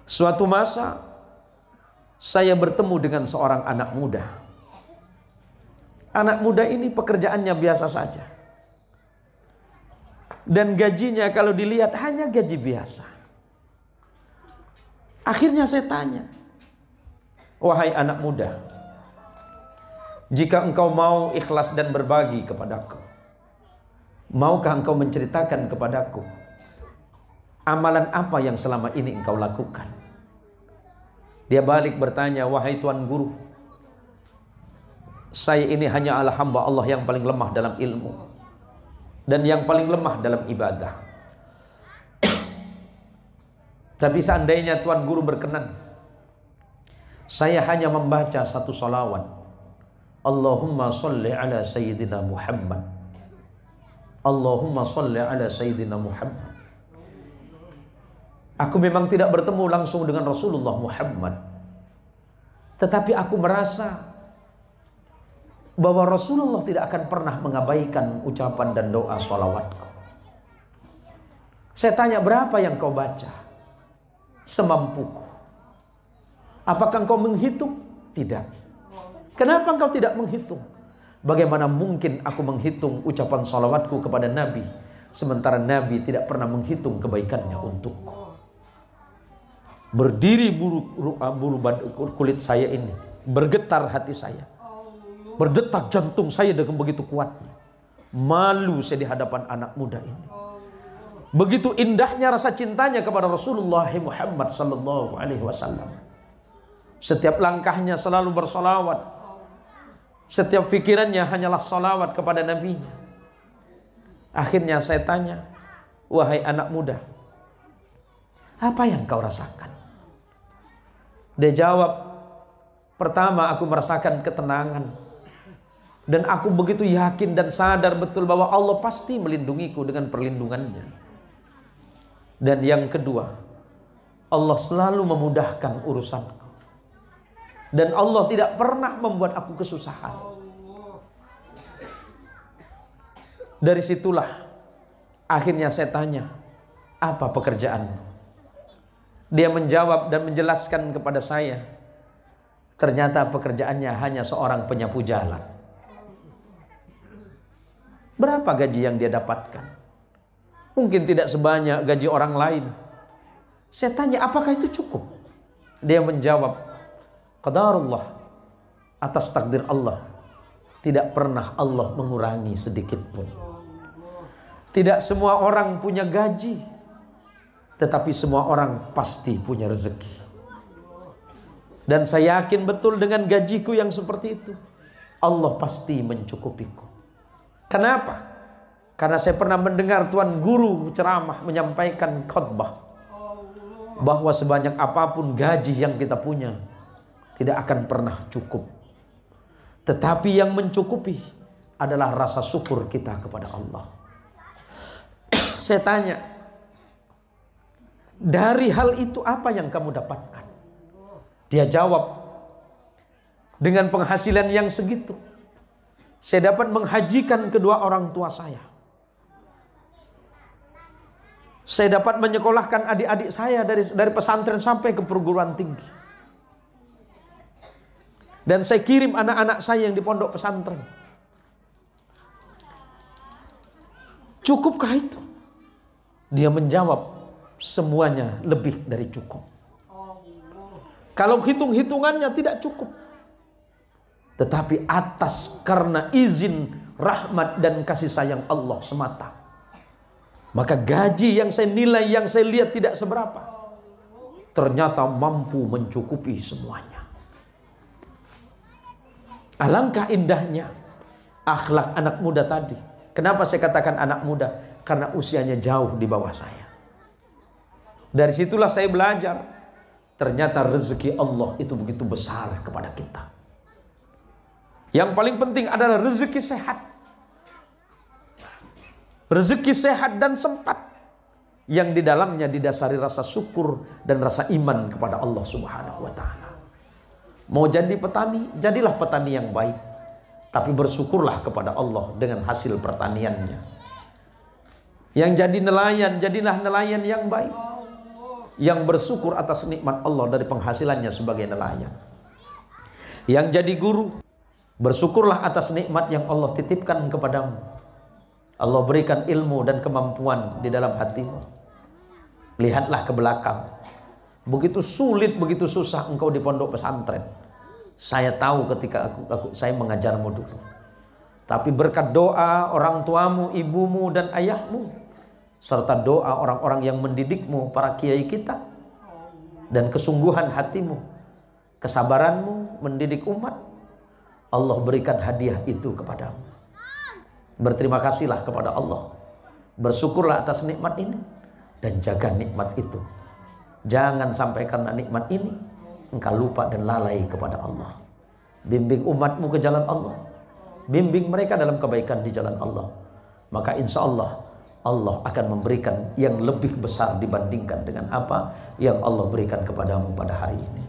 Suatu masa saya bertemu dengan seorang anak muda. Anak muda ini pekerjaannya biasa saja. Dan gajinya kalau dilihat hanya gaji biasa. Akhirnya saya tanya, wahai anak muda, jika engkau mau ikhlas dan berbagi kepadaku, maukah engkau menceritakan kepadaku amalan apa yang selama ini engkau lakukan? Dia balik bertanya, wahai Tuan Guru, saya ini hanya hamba Allah yang paling lemah dalam ilmu dan yang paling lemah dalam ibadah. Tapi seandainya Tuan Guru berkenan, saya hanya membaca satu salawat, Allahumma salli ala Sayyidina Muhammad, Allahumma salli ala Sayyidina Muhammad. Aku memang tidak bertemu langsung dengan Rasulullah Muhammad, tetapi aku merasa bahwa Rasulullah tidak akan pernah mengabaikan ucapan dan doa salawatku. Saya tanya, berapa yang kau baca? Semampuku. Apakah engkau menghitung? Tidak. Kenapa engkau tidak menghitung? Bagaimana mungkin aku menghitung ucapan salawatku kepada Nabi, sementara Nabi tidak pernah menghitung kebaikannya untukku? Berdiri bulu kulit saya ini, bergetar hati saya, berdetak jantung saya dengan begitu kuatnya. Malu saya di hadapan anak muda ini. Begitu indahnya rasa cintanya kepada Rasulullah Muhammad sallallahu alaihi wasallam. Setiap langkahnya selalu bersolawat. Setiap fikirannya hanyalah solawat kepada Nabi-Nya. Akhirnya saya tanya, wahai anak muda, apa yang kau rasakan? Dia jawab, pertama aku merasakan ketenangan. Dan aku begitu yakin dan sadar betul bahwa Allah pasti melindungiku dengan perlindungannya. Dan yang kedua, Allah selalu memudahkan urusanku. Dan Allah tidak pernah membuat aku kesusahan. Dari situlah akhirnya saya tanya, apa pekerjaanmu? Dia menjawab dan menjelaskan kepada saya, ternyata pekerjaannya hanya seorang penyapu jalan. Berapa gaji yang dia dapatkan? Mungkin tidak sebanyak gaji orang lain. Saya tanya, apakah itu cukup? Dia menjawab, qadarullah, atas takdir Allah, tidak pernah Allah mengurangi sedikit pun. Tidak semua orang punya gaji, tetapi semua orang pasti punya rezeki. Dan saya yakin betul dengan gajiku yang seperti itu, Allah pasti mencukupiku. Kenapa? Karena saya pernah mendengar Tuan Guru ceramah menyampaikan khutbah bahwa sebanyak apapun gaji yang kita punya tidak akan pernah cukup. Tetapi yang mencukupi adalah rasa syukur kita kepada Allah. Saya tanya, dari hal itu apa yang kamu dapatkan? Dia jawab, dengan penghasilan yang segitu, saya dapat menghajikan kedua orang tua saya. Saya dapat menyekolahkan adik-adik saya dari pesantren sampai ke perguruan tinggi. Dan saya kirim anak-anak saya yang di pondok pesantren. Cukupkah itu? Dia menjawab, semuanya lebih dari cukup. Kalau hitung-hitungannya tidak cukup. Tetapi atas karena izin, rahmat dan kasih sayang Allah semata, maka gaji yang saya nilai, yang saya lihat tidak seberapa, ternyata mampu mencukupi semuanya. Alangkah indahnya akhlak anak muda tadi. Kenapa saya katakan anak muda? Karena usianya jauh di bawah saya. Dari situlah saya belajar, ternyata rezeki Allah itu begitu besar kepada kita. Yang paling penting adalah rezeki sehat. Rezeki sehat dan sempat, yang di dalamnya didasari rasa syukur dan rasa iman kepada Allah Subhanahu wa ta'ala. Mau jadi petani, jadilah petani yang baik, tapi bersyukurlah kepada Allah dengan hasil pertaniannya. Yang jadi nelayan, jadilah nelayan yang baik. yang bersyukur atas nikmat Allah dari penghasilannya sebagai nelayan. Yang jadi guru, bersyukurlah atas nikmat yang Allah titipkan kepadamu. Allah berikan ilmu dan kemampuan di dalam hatimu. Lihatlah ke belakang. Begitu sulit, begitu susah engkau di pondok pesantren. Saya tahu ketika saya mengajarmu dulu. Tapi berkat doa orang tuamu, ibumu dan ayahmu, serta doa orang-orang yang mendidikmu, para kiai kita, dan kesungguhan hatimu, kesabaranmu mendidik umat, Allah berikan hadiah itu kepadamu. Berterima kasihlah kepada Allah. Bersyukurlah atas nikmat ini dan jaga nikmat itu. Jangan sampai karena nikmat ini engkau lupa dan lalai kepada Allah. Bimbing umatmu ke jalan Allah. Bimbing mereka dalam kebaikan di jalan Allah. Maka insya Allah, Allah akan memberikan yang lebih besar dibandingkan dengan apa yang Allah berikan kepadamu pada hari ini.